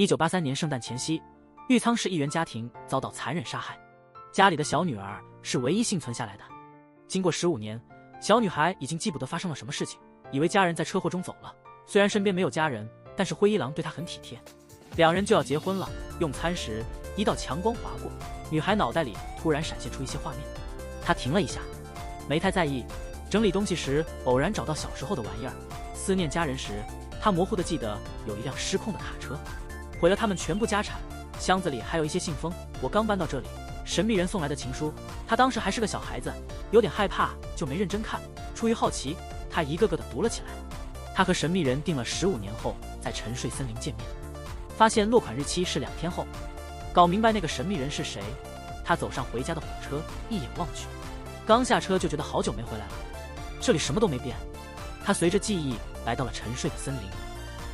1983年圣诞前夕，玉仓市议员家庭遭到残忍杀害，家里的小女儿是唯一幸存下来的。经过15年，小女孩已经记不得发生了什么事情，以为家人在车祸中走了。虽然身边没有家人，但是灰一郎对她很体贴。两人就要结婚了，用餐时一道强光划过，女孩脑袋里突然闪现出一些画面。她停了一下，没太在意，整理东西时偶然找到小时候的玩意儿。思念家人时，她模糊地记得有一辆失控的卡车，毁了他们全部家产，箱子里还有一些信封。我刚搬到这里，神秘人送来的情书，她当时还是个小孩子，有点害怕，就没认真看。出于好奇，她一个个的读了起来。她和神秘人定了15年后在沉睡森林见面，发现落款日期是2天后。搞明白那个神秘人是谁，她走上回家的火车，一眼望去，刚下车就觉得好久没回来了，这里什么都没变。她随着记忆来到了沉睡的森林，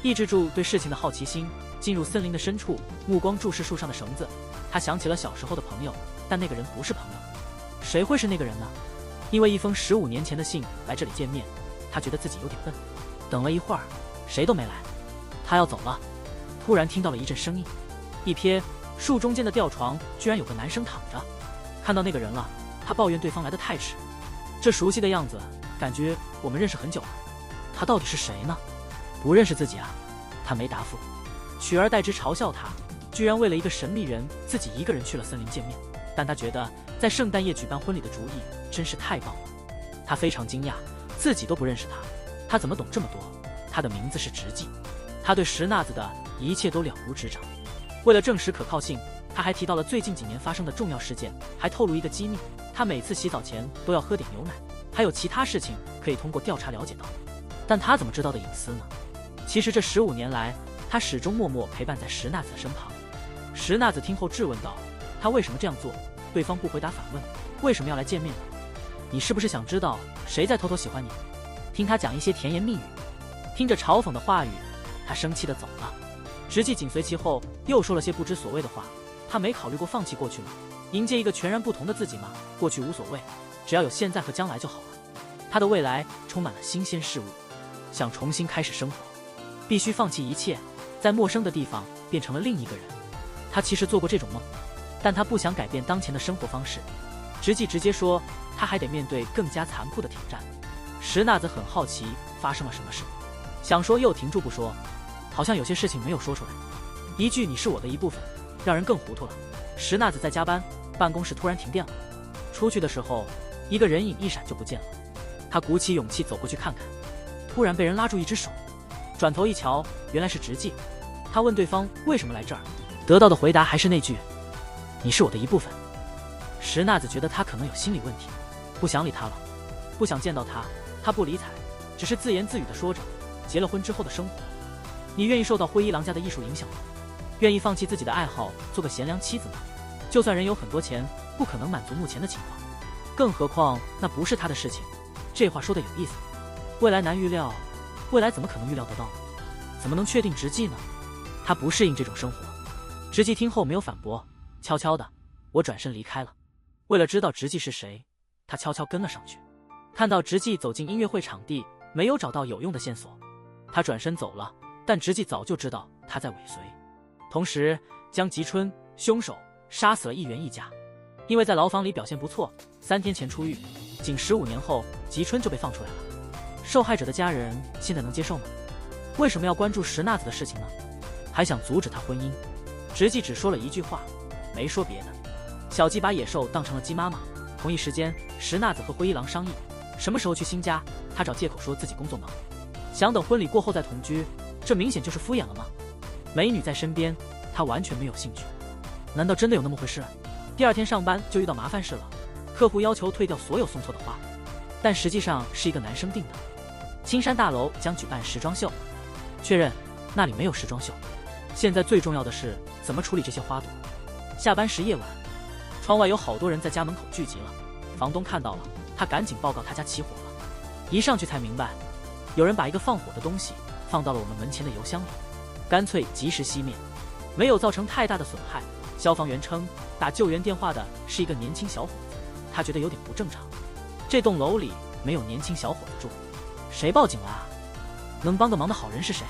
抑制住对事情的好奇心，进入森林的深处，目光注视树上的绳子。她想起了小时候的朋友，但那个人不是朋友。谁会是那个人呢？因为一封15年前的信来这里见面，她觉得自己有点笨。等了一会儿，谁都没来，她要走了。突然听到了一阵声音，一瞥，树中间的吊床居然有个男生躺着。看到那个人了，她抱怨对方来得太迟。这熟悉的样子，感觉我们认识很久了。他到底是谁呢？不认识自己啊？他没答复，取而代之嘲笑他，居然为了一个神秘人，自己一个人去了森林见面。但他觉得在圣诞夜举办婚礼的主意真是太棒了。他非常惊讶，自己都不认识他，他怎么懂这么多？他的名字是直纪，他对石那子的一切都了如指掌。为了证实可靠性，他还提到了最近几年发生的重要事件，还透露一个机密：他每次洗澡前都要喝点牛奶，还有其他事情可以通过调查了解到。但他怎么知道的隐私呢？其实这15年来，他始终默默陪伴在石那子的身旁。石那子听后质问道：他为什么这样做？对方不回答，反问：为什么要来见面呢？你是不是想知道谁在偷偷喜欢你？听他讲一些甜言蜜语，听着嘲讽的话语，他生气地走了。直纪紧随其后，又说了些不知所谓的话。他没考虑过放弃过去吗？迎接一个全然不同的自己吗？过去无所谓，只要有现在和将来就好了。他的未来充满了新鲜事物，想重新开始生活，必须放弃一切，在陌生的地方变成了另一个人。他其实做过这种梦，但他不想改变当前的生活方式。直纪直接说，他还得面对更加残酷的挑战。石那子很好奇发生了什么事，想说又停住不说，好像有些事情没有说出来。一句你是我的一部分，让人更糊涂了。石那子在加班，办公室突然停电了。出去的时候，一个人影一闪就不见了。他鼓起勇气走过去看看，突然被人拉住一只手，转头一瞧，原来是直纪。他问对方为什么来这儿，得到的回答还是那句：你是我的一部分。石那子觉得他可能有心理问题，不想理他了，不想见到他。他不理睬，只是自言自语地说着结了婚之后的生活。你愿意受到灰一郎家的艺术影响吗？愿意放弃自己的爱好，做个贤良妻子吗？就算人有很多钱，不可能满足目前的情况，更何况那不是他的事情。这话说的有意思，未来难预料，未来怎么可能预料得到呢？怎么能确定直纪呢？他不适应这种生活。直纪听后没有反驳，悄悄的，我转身离开了。为了知道直纪是谁，他悄悄跟了上去。看到直纪走进音乐会场地，没有找到有用的线索，他转身走了。但直纪早就知道他在尾随，同时将吉春凶手杀死了议员一家。因为在牢房里表现不错，3天前出狱，仅15年后吉春就被放出来了。受害者的家人现在能接受吗？为什么要关注石那子的事情呢？还想阻止他婚姻？直纪只说了一句话，没说别的。小鸡把野兽当成了鸡妈妈。同一时间，石那子和灰一郎商议什么时候去新家，他找借口说自己工作忙，想等婚礼过后再同居。这明显就是敷衍了吗？美女在身边，他完全没有兴趣。难道真的有那么回事？第2天上班就遇到麻烦事了，客户要求退掉所有送错的花，但实际上是一个男生订的。青山大楼将举办时装秀，确认那里没有时装秀。现在最重要的是怎么处理这些花朵。下班时夜晚，窗外有好多人在家门口聚集了。房东看到了，他赶紧报告他家起火了。一上去才明白，有人把一个放火的东西放到了我们门前的邮箱里，干脆及时熄灭，没有造成太大的损害。消防员称，打救援电话的是一个年轻小伙子，他觉得有点不正常。这栋楼里没有年轻小伙子住，谁报警了啊？能帮个忙的好人是谁？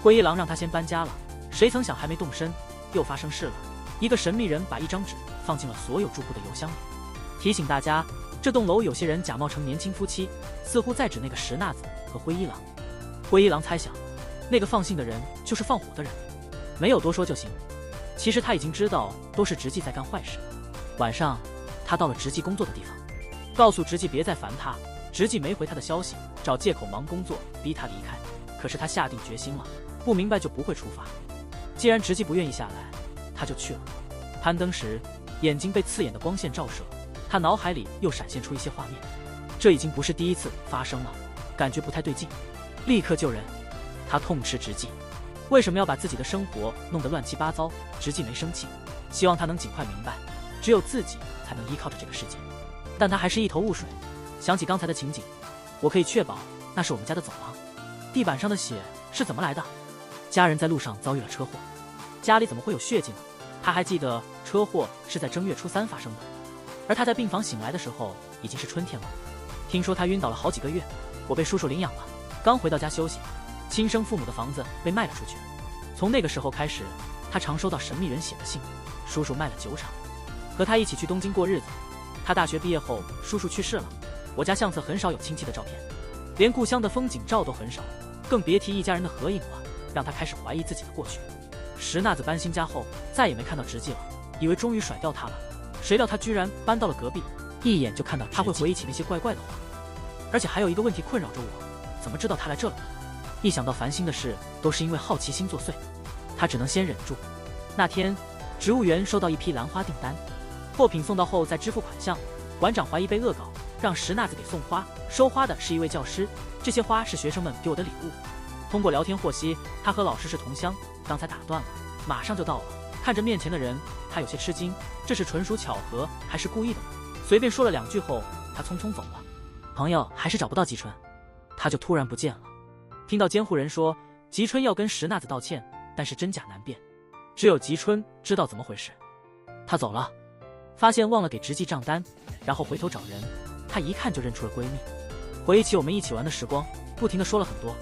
灰一郎让他先搬家了，谁曾想还没动身，又发生事了。一个神秘人把一张纸放进了所有住户的邮箱里，提醒大家，这栋楼有些人假冒成年轻夫妻，似乎在指那个石那子和灰衣狼。灰衣狼猜想，那个放信的人就是放火的人，没有多说就行。其实他已经知道都是直纪在干坏事。晚上，他到了直纪工作的地方，告诉直纪别再烦他。直纪没回他的消息，找借口忙工作，逼他离开。可是他下定决心了，不明白就不会出发。既然直纪不愿意下来，他就去了。攀登时，眼睛被刺眼的光线照射，他脑海里又闪现出一些画面。这已经不是第一次发生了，感觉不太对劲，立刻救人。他痛斥直纪为什么要把自己的生活弄得乱七八糟。直纪没生气，希望他能尽快明白，只有自己才能依靠着这个世界。但他还是一头雾水，想起刚才的情景，我可以确保那是我们家的走廊，地板上的血是怎么来的？家人在路上遭遇了车祸，家里怎么会有血迹呢？他还记得车祸是在正月初3发生的，而他在病房醒来的时候已经是春天了。听说他晕倒了好几个月，我被叔叔领养了，刚回到家休息，亲生父母的房子被卖了出去。从那个时候开始，他常收到神秘人写的信。叔叔卖了酒厂，和他一起去东京过日子。他大学毕业后，叔叔去世了，我家相册很少有亲戚的照片，连故乡的风景照都很少，更别提一家人的合影了，让他开始怀疑自己的过去。石那子搬新家后，再也没看到直纪了，以为终于甩掉他了，谁料他居然搬到了隔壁，一眼就看到他会回忆起那些怪怪的话。而且还有一个问题困扰着我，怎么知道他来这了呢？一想到烦心的事都是因为好奇心作祟，他只能先忍住。那天，植物园收到一批兰花订单，货品送到后再支付款项。馆长怀疑被恶搞，让石那子给送花，收花的是一位教师，这些花是学生们给我的礼物。通过聊天获悉，他和老师是同乡，刚才打断了，马上就到了。看着面前的人，他有些吃惊，这是纯属巧合还是故意的呢？随便说了2句后，他匆匆走了。朋友还是找不到吉春，他就突然不见了。听到监护人说吉春要跟石那子道歉，但是真假难辨，只有吉春知道怎么回事。他走了，发现忘了给直纪账单，然后回头找人，他一看就认出了闺蜜。回忆起我们一起玩的时光，不停地说了很多。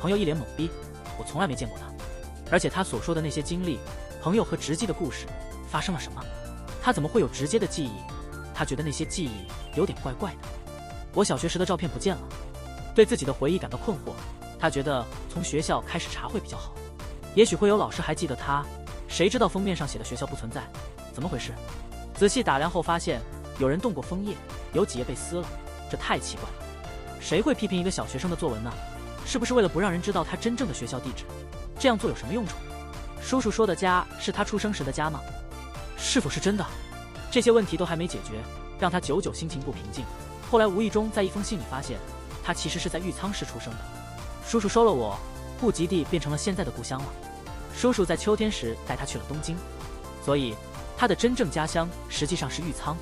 朋友一脸懵逼，我从来没见过他，而且他所说的那些经历，朋友和直纪的故事发生了什么？他怎么会有直接的记忆？他觉得那些记忆有点怪怪的。我小学时的照片不见了，对自己的回忆感到困惑。他觉得从学校开始查会比较好，也许会有老师还记得他，谁知道封面上写的学校不存在，怎么回事？仔细打量后发现，有人动过枫叶，有几页被撕了，这太奇怪了。谁会批评一个小学生的作文呢？是不是为了不让人知道他真正的学校地址？这样做有什么用处？叔叔说的家是他出生时的家吗？是否是真的？这些问题都还没解决，让他久久心情不平静。后来无意中在一封信里发现，他其实是在玉仓市出生的。叔叔收了我，户籍地变成了现在的故乡了。叔叔在秋天时带他去了东京，所以他的真正家乡实际上是玉仓，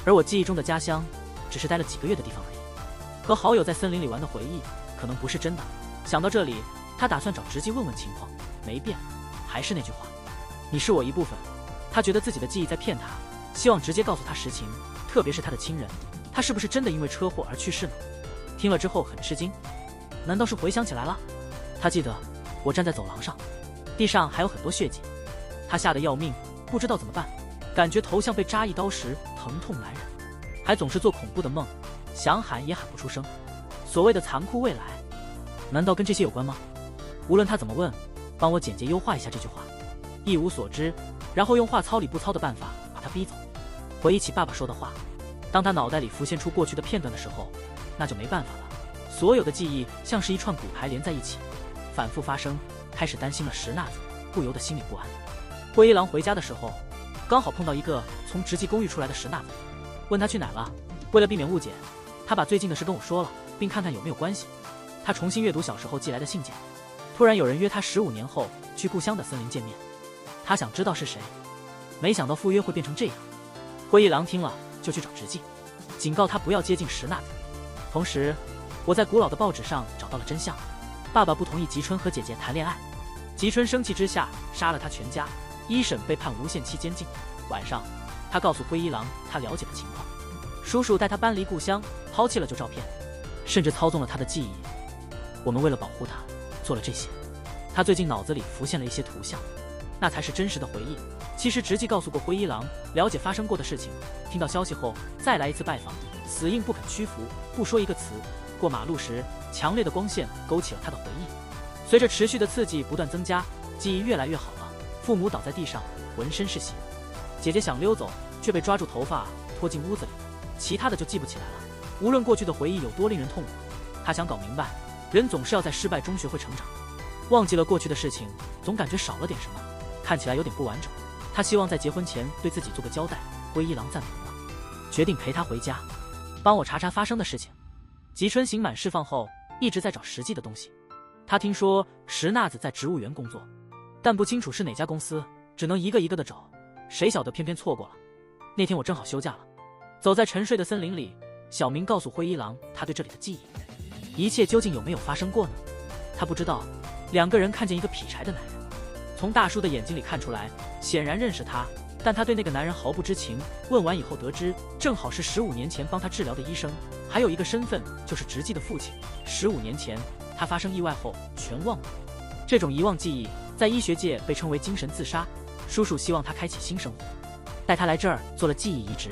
而我记忆中的家乡只是待了几个月的地方而已。和好友在森林里玩的回忆可能不是真的。想到这里，他打算找直纪问问情况，没变，还是那句话，你是我一部分。他觉得自己的记忆在骗他，希望直接告诉他实情，特别是他的亲人，他是不是真的因为车祸而去世呢？听了之后很吃惊，难道是回想起来了？他记得我站在走廊上，地上还有很多血迹，他吓得要命，不知道怎么办，感觉头像被扎一刀时疼痛难忍，还总是做恐怖的梦，想喊也喊不出声。所谓的残酷未来，难道跟这些有关吗？无论他怎么问，帮我简洁优化一下这句话。一无所知，然后用话糙理不糙的办法把他逼走。回忆起爸爸说的话，当他脑袋里浮现出过去的片段的时候，那就没办法了。所有的记忆像是一串骨牌连在一起，反复发生，开始担心了石那子，不由得心里不安。灰衣狼回家的时候，刚好碰到一个从直纪公寓出来的石那子，问他去哪了。为了避免误解，他把最近的事跟我说了，并看看有没有关系。他重新阅读小时候寄来的信件，突然有人约他15年后去故乡的森林见面，他想知道是谁，没想到赴约会变成这样。灰衣狼听了就去找直纪，警告他不要接近石那子。同时，我在古老的报纸上找到了真相，爸爸不同意吉春和姐姐谈恋爱，吉春生气之下杀了他全家，一审被判无限期监禁。晚上，他告诉灰衣狼他了解的情况，叔叔带他搬离故乡，抛弃了旧照片，甚至操纵了他的记忆。我们为了保护他，做了这些。他最近脑子里浮现了一些图像，那才是真实的回忆。其实直纪告诉过灰一郎，了解发生过的事情。听到消息后，再来一次拜访，死硬不肯屈服，不说一个词。过马路时，强烈的光线勾起了他的回忆。随着持续的刺激不断增加，记忆越来越好了。父母倒在地上，浑身是血。姐姐想溜走，却被抓住头发拖进屋子里。其他的就记不起来了。无论过去的回忆有多令人痛苦，他想搞明白，人总是要在失败中学会成长。忘记了过去的事情，总感觉少了点什么，看起来有点不完整。他希望在结婚前对自己做个交代。灰一郎赞同了，决定陪他回家，帮我查查发生的事情。吉春刑满释放后，一直在找实际的东西。他听说石那子在植物园工作，但不清楚是哪家公司，只能一个一个的找，谁晓得偏偏错过了。那天我正好休假了，走在沉睡的森林里，小明告诉灰一郎他对这里的记忆，一切究竟有没有发生过呢？他不知道。两个人看见一个劈柴的男人，从大叔的眼睛里看出来，显然认识他，但他对那个男人毫不知情。问完以后得知，正好是15年前帮他治疗的医生，还有一个身份就是直纪的父亲。15年前他发生意外后全忘了，这种遗忘记忆在医学界被称为精神自杀。叔叔希望他开启新生活，带他来这儿做了记忆移植。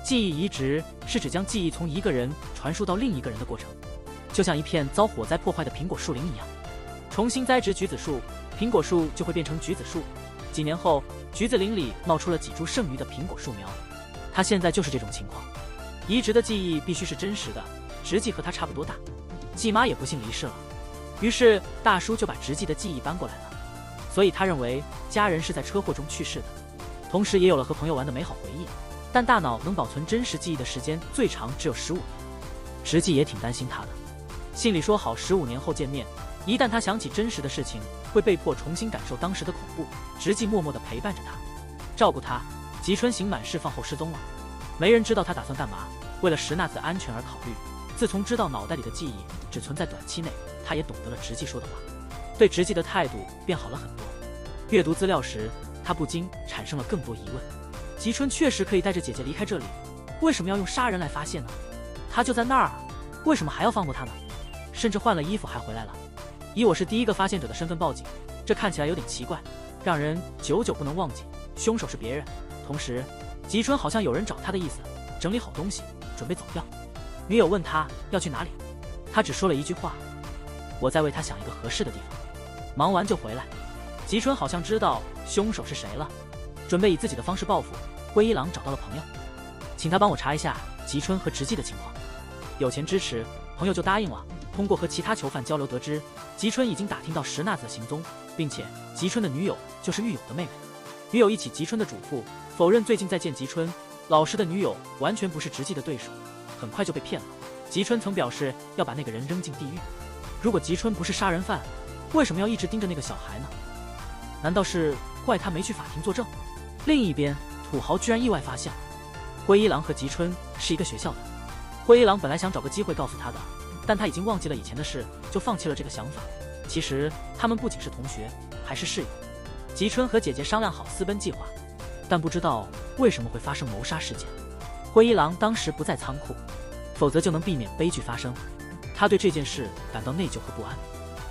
记忆移植是指将记忆从一个人传输到另一个人的过程，就像一片遭火灾破坏的苹果树林一样。重新栽植橘子树，苹果树就会变成橘子树。几年后，橘子林里冒出了几株剩余的苹果树苗。他现在就是这种情况。移植的记忆必须是真实的，直纪和他差不多大，纪妈也不幸离世了，于是大叔就把直纪的记忆搬过来了。所以他认为家人是在车祸中去世的，同时也有了和朋友玩的美好回忆。但大脑能保存真实记忆的时间最长只有15年。直纪也挺担心他的，信里说好15年后见面。一旦他想起真实的事情，会被迫重新感受当时的恐怖。直纪默默地陪伴着他，照顾他。吉春刑满释放后失踪了，没人知道他打算干嘛。为了石那子安全而考虑，自从知道脑袋里的记忆只存在短期内，他也懂得了直纪说的话，对直纪的态度变好了很多。阅读资料时，他不禁产生了更多疑问：吉春确实可以带着姐姐离开这里，为什么要用杀人来发泄呢？他就在那儿，为什么还要放过他呢？甚至换了衣服还回来了。以我是第一个发现者的身份报警，这看起来有点奇怪，让人久久不能忘记凶手是别人。同时，吉春好像有人找他的意思，整理好东西准备走掉。女友问他要去哪里，他只说了一句话：我在为他想一个合适的地方，忙完就回来。吉春好像知道凶手是谁了，准备以自己的方式报复。灰一郎找到了朋友，请他帮我查一下吉春和直纪的情况，有钱支持，朋友就答应了。通过和其他囚犯交流得知，吉春已经打听到石那子的行踪，并且吉春的女友就是狱友的妹妹。女友忆起吉春的嘱咐，否认最近在见吉春。老实的女友完全不是直纪的对手，很快就被骗了。吉春曾表示要把那个人扔进地狱。如果吉春不是杀人犯，为什么要一直盯着那个小孩呢？难道是怪他没去法庭作证？另一边，土豪居然意外发现了灰一郎和吉春是一个学校的。灰一郎本来想找个机会告诉他的，但他已经忘记了以前的事，就放弃了这个想法。其实他们不仅是同学，还是室友。吉春和姐姐商量好私奔计划，但不知道为什么会发生谋杀事件。灰一郎当时不在仓库，否则就能避免悲剧发生。他对这件事感到内疚和不安。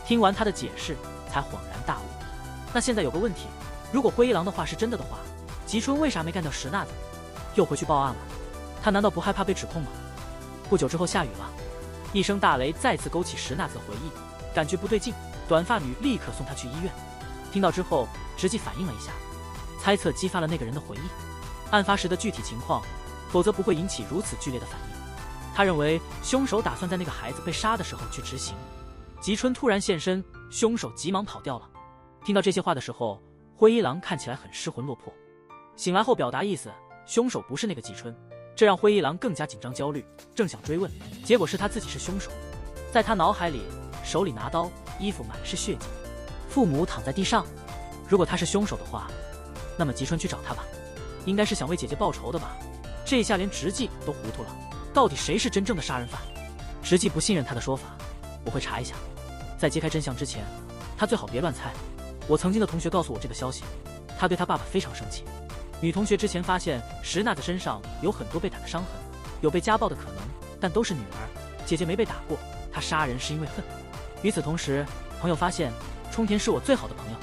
听完他的解释，才恍然大悟。那现在有个问题，如果灰一郎的话是真的的话，吉春为啥没干掉石那子，又回去报案了？他难道不害怕被指控吗？不久之后下雨了，一声大雷再次勾起石那子的回忆，感觉不对劲，短发女立刻送他去医院。听到之后，直纪反应了一下，猜测激发了那个人的回忆，案发时的具体情况，否则不会引起如此剧烈的反应。他认为凶手打算在那个孩子被杀的时候去执行。吉春突然现身，凶手急忙跑掉了。听到这些话的时候，灰一郎看起来很失魂落魄。醒来后表达意思，凶手不是那个吉春，这让灰一郎更加紧张焦虑，正想追问，结果是他自己是凶手。在他脑海里，手里拿刀，衣服满是血迹，父母躺在地上。如果他是凶手的话，那么吉春去找他吧，应该是想为姐姐报仇的吧。这一下连直纪都糊涂了，到底谁是真正的杀人犯？直纪不信任他的说法，我会查一下。在揭开真相之前，他最好别乱猜。我曾经的同学告诉我这个消息，他对他爸爸非常生气。女同学之前发现石那子身上有很多被打的伤痕，有被家暴的可能，但都是女儿，姐姐没被打过，她杀人是因为恨。与此同时，朋友发现冲田是我最好的朋友，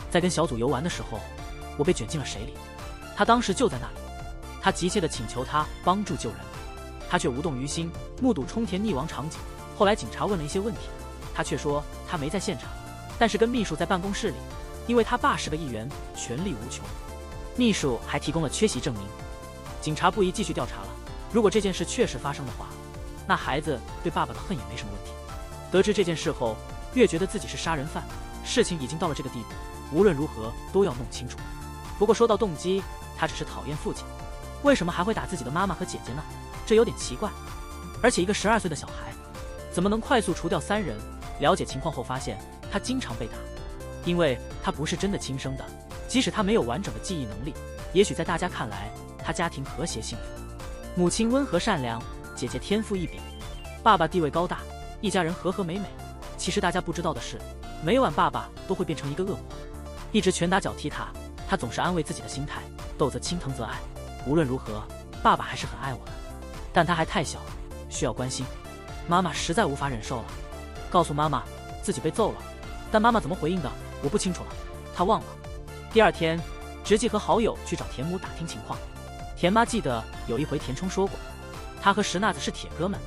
在跟小组游玩的时候，我被卷进了水里，他当时就在那里。他急切地请求他帮助救人，他却无动于心，目睹冲田溺亡场景。后来警察问了一些问题，他却说他没在现场，但是跟秘书在办公室里，因为他爸是个议员，权力无穷。秘书还提供了缺席证明。警察不宜继续调查了，如果这件事确实发生的话，那孩子对爸爸的恨也没什么问题。得知这件事后，越觉得自己是杀人犯，事情已经到了这个地步，无论如何都要弄清楚。不过说到动机，他只是讨厌父亲，为什么还会打自己的妈妈和姐姐呢？这有点奇怪。而且一个12岁的小孩，怎么能快速除掉3人？了解情况后发现，他经常被打，因为他不是真的亲生的。即使他没有完整的记忆能力，也许在大家看来，他家庭和谐幸福，母亲温和善良，姐姐天赋异禀，爸爸地位高大，一家人和和美美。其实大家不知道的是，每晚爸爸都会变成一个恶魔，一直拳打脚踢他。他总是安慰自己的心态，斗则亲，疼则爱。无论如何，爸爸还是很爱我的，但他还太小，需要关心。妈妈实在无法忍受了，告诉妈妈自己被揍了，但妈妈怎么回应的，我不清楚了，她忘了。第二天，直纪和好友去找田母打听情况。田妈记得有一回田冲说过，他和石那子是铁哥们，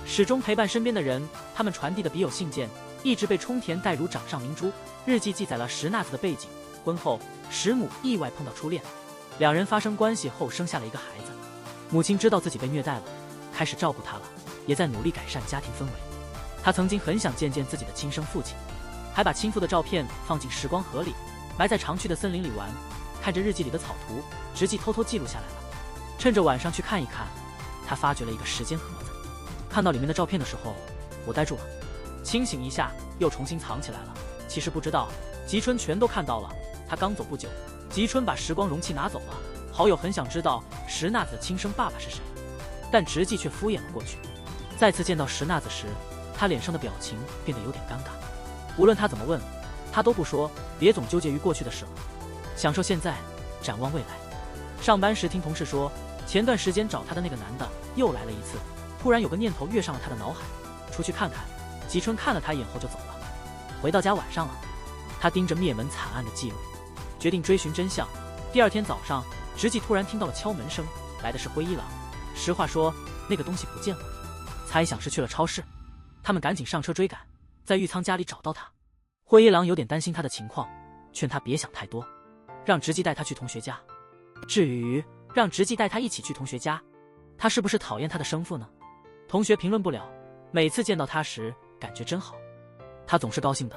始终陪伴身边的人。他们传递的笔友信件一直被冲田带如掌上明珠。日记记载了石那子的背景，婚后石母意外碰到初恋，两人发生关系后生下了一个孩子。母亲知道自己被虐待了，开始照顾他了，也在努力改善家庭氛围。他曾经很想见见自己的亲生父亲，还把亲父的照片放进时光盒里，埋在常去的森林里玩。看着日记里的草图，直纪偷偷记录下来了，趁着晚上去看一看。他发掘了一个时间盒子，看到里面的照片的时候，我呆住了。清醒一下，又重新藏起来了。其实不知道，吉春全都看到了。他刚走不久，吉春把时光容器拿走了。好友很想知道石那子的亲生爸爸是谁，但直纪却敷衍了过去。再次见到石那子时，他脸上的表情变得有点尴尬。无论他怎么问，他都不说，别总纠结于过去的事了，享受现在，展望未来。上班时听同事说，前段时间找他的那个男的又来了一次。突然有个念头跃上了他的脑海，出去看看。吉春看了他一眼后就走了。回到家晚上了，他盯着灭门惨案的记录，决定追寻真相。第二天早上，直纪突然听到了敲门声，来的是灰一郎。实话说，那个东西不见了，猜想是去了超市。他们赶紧上车追赶，在玉仓家里找到他。灰一郎有点担心他的情况，劝他别想太多，让直纪带他去同学家。至于让直纪带他一起去同学家，他是不是讨厌他的生父呢？同学评论不了，每次见到他时感觉真好，他总是高兴的。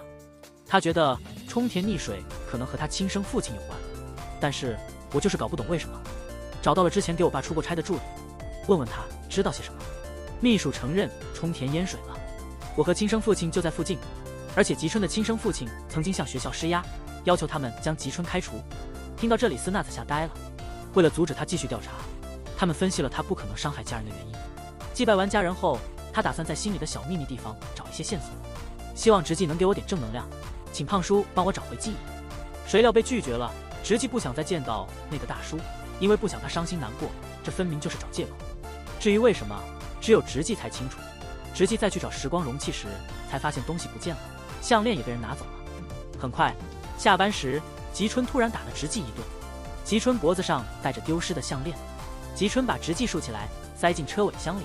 他觉得冲田溺水可能和他亲生父亲有关，但是我就是搞不懂为什么。找到了之前给我爸出过差的助理，问问他知道些什么。秘书承认冲田淹水了，我和亲生父亲就在附近，而且吉春的亲生父亲曾经向学校施压，要求他们将吉春开除。听到这里，斯纳子吓呆了。为了阻止他继续调查，他们分析了他不可能伤害家人的原因。祭拜完家人后，他打算在心里的小秘密地方找一些线索，希望直纪能给我点正能量，请胖叔帮我找回记忆。谁料被拒绝了。直纪不想再见到那个大叔，因为不想他伤心难过，这分明就是找借口。至于为什么，只有直纪才清楚。直纪再去找时光容器时，才发现东西不见了，项链也被人拿走了。很快，下班时，吉春突然打了直纪一顿。吉春脖子上戴着丢失的项链，吉春把直纪竖起来，塞进车尾箱里，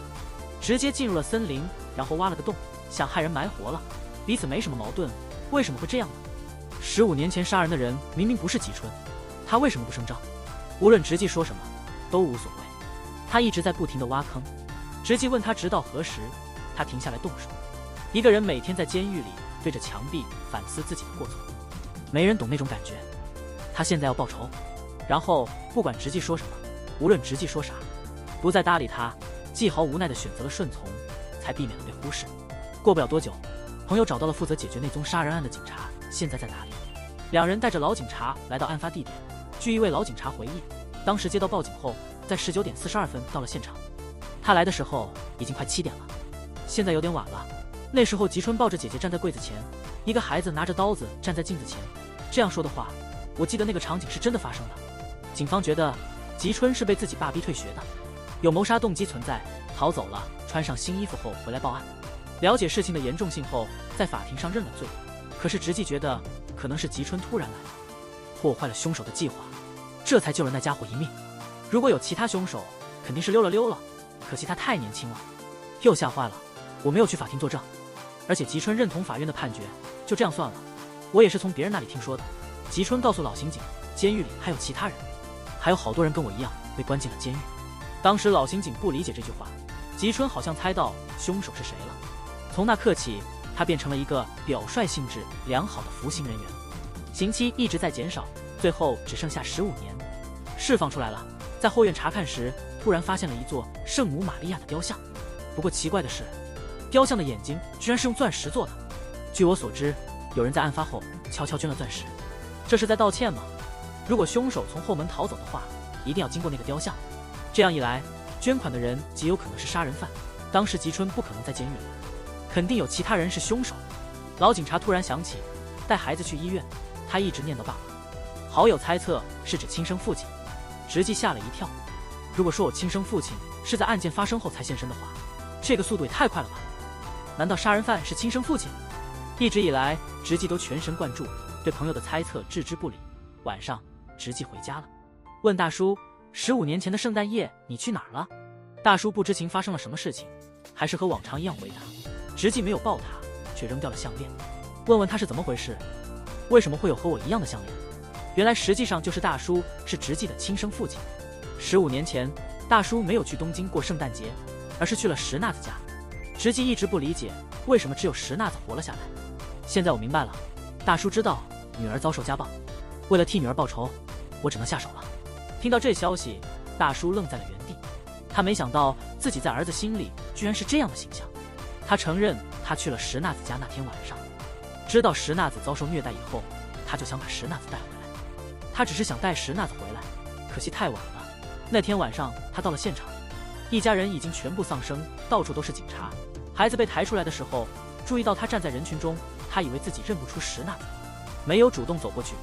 直接进入了森林，然后挖了个洞，想害人埋活了。彼此没什么矛盾，为什么会这样呢？15年前杀人的人明明不是吉春，他为什么不声张？无论直纪说什么，都无所谓。他一直在不停地挖坑。直纪问他直到何时，他停下来动手。一个人每天在监狱里对着墙壁反思自己的过错，没人懂那种感觉。他现在要报仇，然后不管直纪说什么，无论直纪说啥，不再搭理他。纪豪无奈地选择了顺从，才避免了被忽视。过不了多久，朋友找到了负责解决那宗杀人案的警察，现在在哪里？两人带着老警察来到案发地点。据一位老警察回忆，当时接到报警后，在19点42分到了现场。他来的时候已经快7点了，现在有点晚了。那时候吉春抱着姐姐站在柜子前，一个孩子拿着刀子站在镜子前。这样说的话，我记得那个场景是真的发生的。警方觉得吉春是被自己爸逼退学的，有谋杀动机存在，逃走了，穿上新衣服后回来报案。了解事情的严重性后，在法庭上认了罪。可是直纪觉得可能是吉春突然来的，破坏了凶手的计划，这才救了那家伙一命。如果有其他凶手，肯定是溜了，可惜他太年轻了。又吓坏了，我没有去法庭作证，而且吉春认同法院的判决，就这样算了。我也是从别人那里听说的。吉春告诉老刑警，监狱里还有其他人，还有好多人跟我一样被关进了监狱。当时老刑警不理解这句话，吉春好像猜到凶手是谁了。从那刻起，他变成了一个表率性质良好的服刑人员，刑期一直在减少，最后只剩下15年，释放出来了。在后院查看时，突然发现了一座圣母玛利亚的雕像。不过奇怪的是，雕像的眼睛居然是用钻石做的。据我所知，有人在案发后悄悄捐了钻石，这是在道歉吗？如果凶手从后门逃走的话，一定要经过那个雕像。这样一来，捐款的人极有可能是杀人犯。当时吉春不可能在监狱里，肯定有其他人是凶手。老警察突然想起带孩子去医院，他一直念叨爸爸。好友猜测是指亲生父亲，直击吓了一跳。如果说我亲生父亲是在案件发生后才现身的话，这个速度也太快了吧？难道杀人犯是亲生父亲？一直以来，直击都全神贯注，对朋友的猜测置之不理。晚上，直击回家了，问大叔：15年前的圣诞夜你去哪儿了？大叔不知情发生了什么事情，还是和往常一样回答。直击没有抱他，却扔掉了项链，问问他是怎么回事，为什么会有和我一样的项链？原来实际上就是大叔是直击的亲生父亲。15年前，大叔没有去东京过圣诞节，而是去了石那子家。直击一直不理解为什么只有石那子活了下来。现在我明白了，大叔知道女儿遭受家暴，为了替女儿报仇，我只能下手了。听到这消息，大叔愣在了原地。他没想到自己在儿子心里居然是这样的形象。他承认他去了石那子家那天晚上，知道石那子遭受虐待以后，他就想把石那子带回来。他只是想带石那子回来，可惜太晚了。那天晚上他到了现场，一家人已经全部丧生，到处都是警察。孩子被抬出来的时候，注意到他站在人群中，他以为自己认不出石那子，没有主动走过去，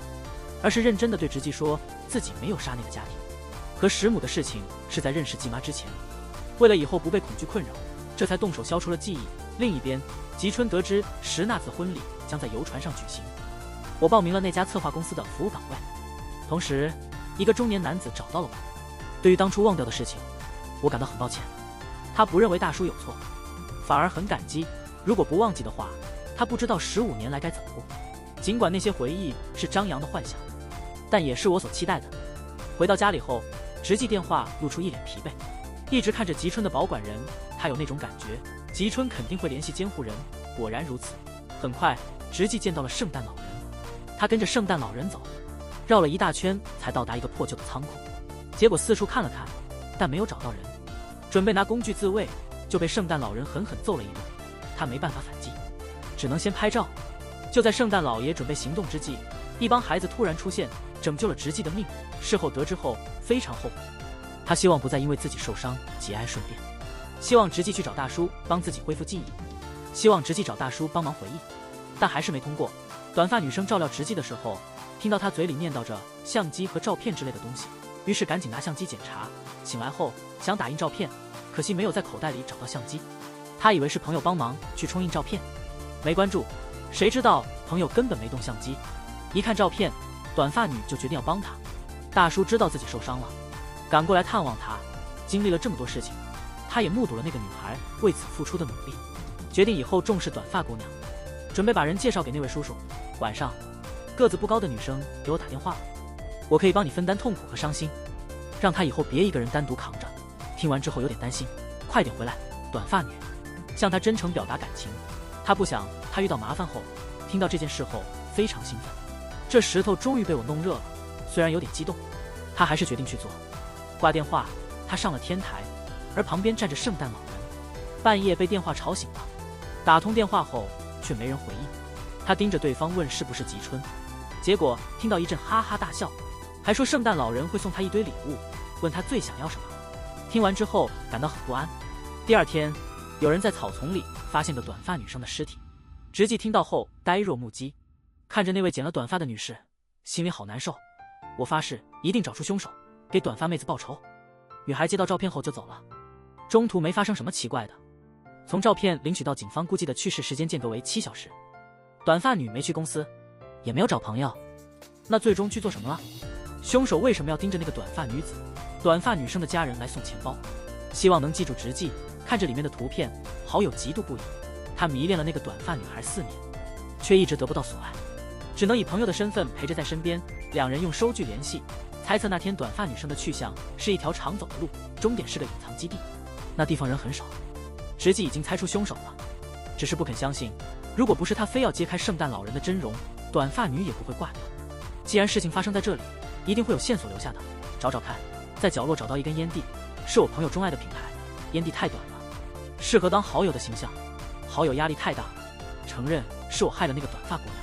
而是认真地对直击说自己没有杀那个家庭。和石母的事情是在认识继妈之前，为了以后不被恐惧困扰，这才动手消除了记忆。另一边，吉春得知石那子婚礼将在游船上举行，我报名了那家策划公司的服务岗位。同时，一个中年男子找到了我。对于当初忘掉的事情，我感到很抱歉。他不认为大叔有错，反而很感激。如果不忘记的话，他不知道15年来该怎么过。尽管那些回忆是张扬的幻想，但也是我所期待的。回到家里后，直击电话露出一脸疲惫，一直看着吉春的保管人，他有那种感觉，吉春肯定会联系监护人。果然如此。很快，直击见到了圣诞老人。他跟着圣诞老人走，绕了一大圈才到达一个破旧的仓库。结果四处看了看，但没有找到人，准备拿工具自卫，就被圣诞老人狠狠揍了一顿。他没办法反击，只能先拍照。就在圣诞老爷准备行动之际，一帮孩子突然出现，拯救了直击的命。事后得知后非常后悔，他希望不再因为自己受伤节哀顺变，希望直击去找大叔帮自己恢复记忆，希望直击找大叔帮忙回忆，但还是没通过。短发女生照料直击的时候，听到他嘴里念叨着相机和照片之类的东西，于是赶紧拿相机检查。醒来后想打印照片，可惜没有在口袋里找到相机。他以为是朋友帮忙去冲印照片，没关注，谁知道朋友根本没动相机。一看照片，短发女就决定要帮他。大叔知道自己受伤了，赶过来探望他。经历了这么多事情，他也目睹了那个女孩为此付出的努力，决定以后重视短发姑娘，准备把人介绍给那位叔叔。晚上，个子不高的女生给我打电话了，我可以帮你分担痛苦和伤心，让她以后别一个人单独扛着。听完之后有点担心，快点回来。短发女向他真诚表达感情，他不想他遇到麻烦后，听到这件事后非常兴奋。这石头终于被我弄热了，虽然有点激动，他还是决定去做。挂电话，他上了天台，而旁边站着圣诞老人。半夜被电话吵醒了，打通电话后却没人回应，他盯着对方问是不是吉春，结果听到一阵哈哈大笑，还说圣诞老人会送他一堆礼物，问他最想要什么。听完之后感到很不安。第二天，有人在草丛里发现个短发女生的尸体，直击听到后呆若木鸡，看着那位剪了短发的女士，心里好难受。我发誓一定找出凶手，给短发妹子报仇。女孩接到照片后就走了，中途没发生什么奇怪的。从照片领取到警方估计的去世时间间隔为7小时。短发女没去公司，也没有找朋友。那最终去做什么了？凶手为什么要盯着那个短发女子？短发女生的家人来送钱包，希望能记住直纪。看着里面的图片，好友嫉妒不已。他迷恋了那个短发女孩4年，却一直得不到所爱，只能以朋友的身份陪着在身边。两人用收据联系，猜测那天短发女生的去向是一条常走的路，终点是个隐藏基地。那地方人很少。直纪已经猜出凶手了，只是不肯相信，如果不是他非要揭开圣诞老人的真容，短发女也不会挂掉。既然事情发生在这里，一定会有线索留下的。找找看，在角落找到一根烟蒂，是我朋友钟爱的品牌。烟蒂太短了，适合当好友的形象。好友压力太大了，承认是我害了那个短发姑娘。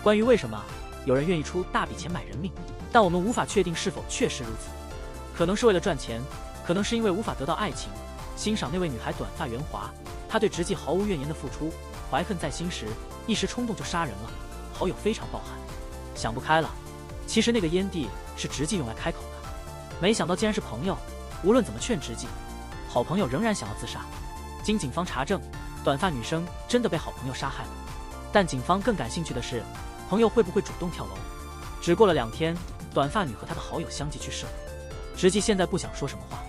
关于为什么有人愿意出大笔钱买人命，但我们无法确定是否确实如此。可能是为了赚钱，可能是因为无法得到爱情，欣赏那位女孩短发圆滑，她对直纪毫无怨言的付出，怀恨在心时，一时冲动就杀人了。好友非常抱憾，想不开了。其实那个烟蒂是直纪用来开口的，没想到竟然是朋友。无论怎么劝直纪，好朋友仍然想要自杀。经警方查证，短发女生真的被好朋友杀害了。但警方更感兴趣的是，朋友会不会主动跳楼？只过了2天，短发女和她的好友相继去世了。直纪现在不想说什么话，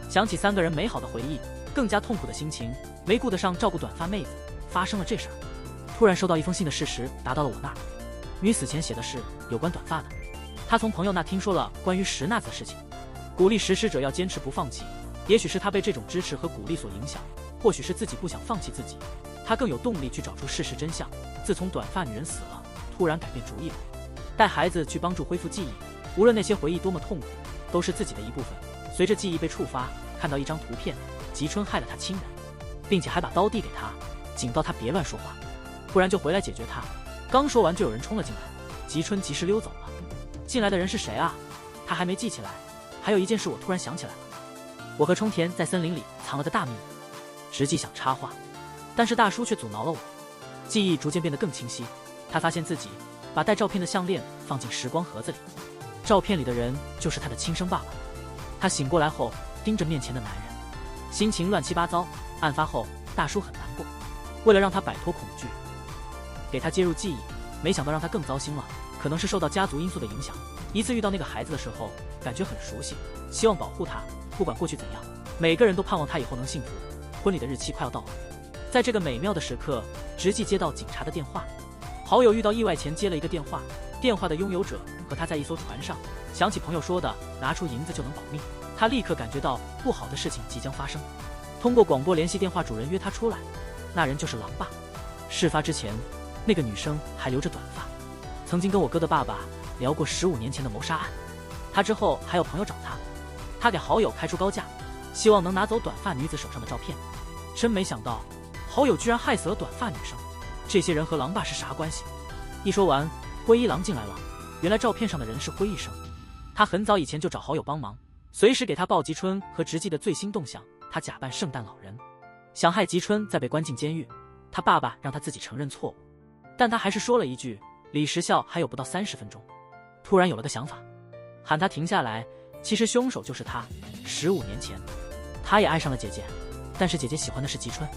想起3个人美好的回忆，更加痛苦的心情，没顾得上照顾短发妹子。发生了这事儿，突然收到一封信的事实达到了我那儿。女死前写的是有关短发的，她从朋友那听说了关于石娜子的事情，鼓励实施者要坚持不放弃。也许是她被这种支持和鼓励所影响，或许是自己不想放弃自己，她更有动力去找出事实真相。自从短发女人死了，突然改变主意了，带孩子去帮助恢复记忆。无论那些回忆多么痛苦，都是自己的一部分。随着记忆被触发，看到一张图片，吉春害了他亲人，并且还把刀递给他，警告他别乱说话，不然就回来解决他。刚说完，就有人冲了进来，吉春及时溜走了。进来的人是谁啊？他还没记起来。还有一件事我突然想起来了，我和冲田在森林里藏了个大秘密。直纪想插话，但是大叔却阻挠了我。记忆逐渐变得更清晰，他发现自己把带照片的项链放进时光盒子里，照片里的人就是他的亲生爸爸。他醒过来后盯着面前的男人，心情乱七八糟。案发后大叔很难过，为了让他摆脱恐惧，给他接入记忆，没想到让他更糟心了。可能是受到家族因素的影响，一次遇到那个孩子的时候感觉很熟悉，希望保护他，不管过去怎样，每个人都盼望他以后能幸福。婚礼的日期快要到了，在这个美妙的时刻，直纪接到警察的电话。好友遇到意外前接了一个电话，电话的拥有者和他在一艘船上，想起朋友说的拿出银子就能保命，他立刻感觉到不好的事情即将发生。通过广播联系电话主人约他出来，那人就是狼爸。事发之前，那个女生还留着短发，曾经跟我哥的爸爸聊过15年前的谋杀案。他之后还有朋友找他给好友开出高价，希望能拿走短发女子手上的照片。真没想到，好友居然害死了短发女生。这些人和狼爸是啥关系？一说完，灰衣狼进来了。原来照片上的人是灰医生，他很早以前就找好友帮忙，随时给他报吉春和直纪的最新动向。他假扮圣诞老人，想害吉春再被关进监狱。他爸爸让他自己承认错误，但他还是说了一句李时孝还有不到30分钟。突然有了个想法，喊他停下来。其实凶手就是他。15年前，他也爱上了姐姐，但是姐姐喜欢的是吉春，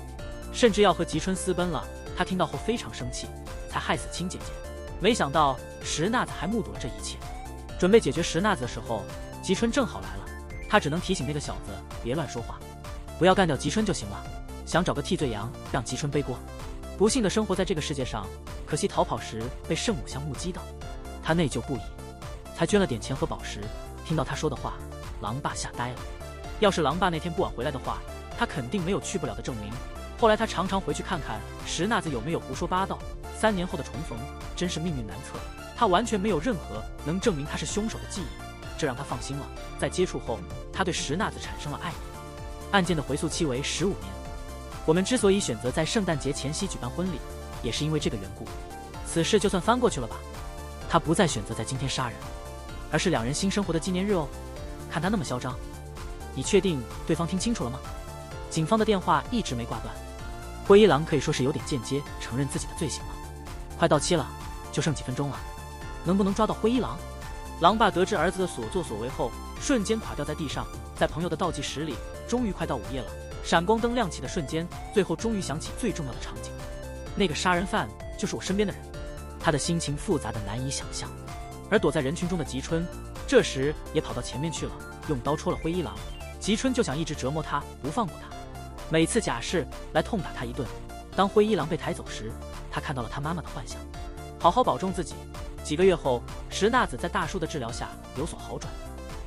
甚至要和吉春私奔了。他听到后非常生气，才害死亲姐姐。没想到石娜子还目睹了这一切。准备解决石娜子的时候，吉春正好来了。他只能提醒那个小子别乱说话，不要干掉吉春就行了。想找个替罪羊让吉春背锅。不幸的生活在这个世界上，可惜逃跑时被圣母像目击到，他内疚不已，才捐了点钱和宝石。听到他说的话，狼爸吓呆了。要是狼爸那天不晚回来的话，他肯定没有去不了的证明。后来他常常回去看看石娜子有没有胡说八道。3年后的重逢，真是命运难测。他完全没有任何能证明他是凶手的记忆，这让他放心了。在接触后，他对石娜子产生了爱意。案件的回溯期为15年。我们之所以选择在圣诞节前夕举办婚礼，也是因为这个缘故。此事就算翻过去了吧，他不再选择在今天杀人，而是2人新生活的纪念日哦。看他那么嚣张，你确定对方听清楚了吗？警方的电话一直没挂断。灰衣狼可以说是有点间接承认自己的罪行了。快到期了，就剩几分钟了，能不能抓到灰衣狼？狼爸得知儿子的所作所为后，瞬间垮掉在地上。在朋友的倒计时里，终于快到午夜了。闪光灯亮起的瞬间，最后终于想起最重要的场景，那个杀人犯就是我身边的人。他的心情复杂的难以想象。而躲在人群中的吉春，这时也跑到前面去了，用刀戳了灰一郎。吉春就想一直折磨他，不放过他，每次假释来痛打他一顿。当灰一郎被抬走时，他看到了他妈妈的幻想，好好保重自己。几个月后，石那子在大叔的治疗下有所好转，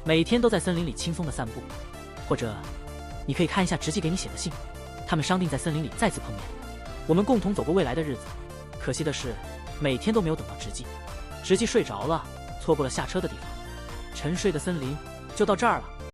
每天都在森林里轻松的散步。或者，你可以看一下直纪给你写的信，他们商定在森林里再次碰面，我们共同走过未来的日子。可惜的是，每天都没有等到直纪。直纪睡着了，错过了下车的地方。沉睡的森林就到这儿了。